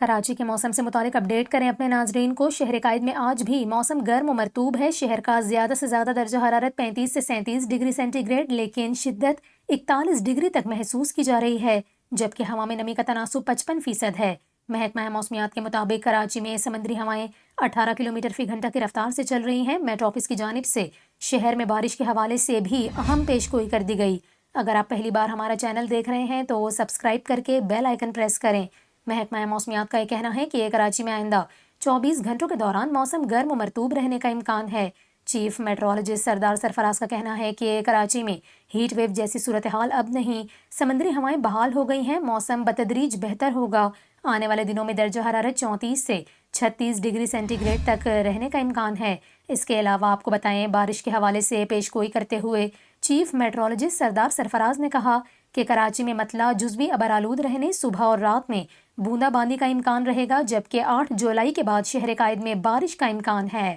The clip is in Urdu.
کراچی کے موسم سے متعلق اپڈیٹ کریں اپنے ناظرین کو۔ شہر قائد میں آج بھی موسم گرم و مرطوب ہے۔ شہر کا زیادہ سے زیادہ درجہ حرارت 35 سے 37 ڈگری سینٹی گریڈ لیکن شدت 41 ڈگری تک محسوس کی جا رہی ہے، جبکہ ہوا میں نمی کا تناسب 55% ہے۔ محکمہ موسمیات کے مطابق کراچی میں سمندری ہوائیں 18 کلومیٹر فی گھنٹہ کی رفتار سے چل رہی ہیں۔ میٹ آفس کی جانب سے شہر میں بارش کے حوالے سے بھی اہم پیشگوئی کر دی گئی۔ اگر آپ پہلی بار ہمارا چینل دیکھ رہے ہیں تو سبسکرائب کر کے بیل آئیکن پریس کریں۔ محکمہ موسمیات کا یہ کہنا ہے کہ کراچی میں آئندہ 24 گھنٹوں کے دوران موسم گرم و مرطوب رہنے کا امکان ہے۔ چیف میٹرولوجسٹ سردار سرفراز کا کہنا ہے کہ کراچی میں ہیٹ ویو جیسی صورتحال اب نہیں، سمندری ہوائیں بحال ہو گئی ہیں، موسم بتدریج بہتر ہوگا۔ آنے والے دنوں میں درجہ حرارت 34 سے 36 ڈگری سینٹی گریڈ تک رہنے کا امکان ہے۔ اس کے علاوہ آپ کو بتائیں، بارش کے حوالے سے پیشگوئی کرتے ہوئے چیف میٹرولوجسٹ سردار سرفراز نے کہا کہ کراچی میں مطلع جزوی ابرآلود رہنے، صبح اور رات میں بوندا باندی کا امکان رہے گا، جبکہ 8 جولائی کے بعد شہر قائد میں بارش کا امکان ہے۔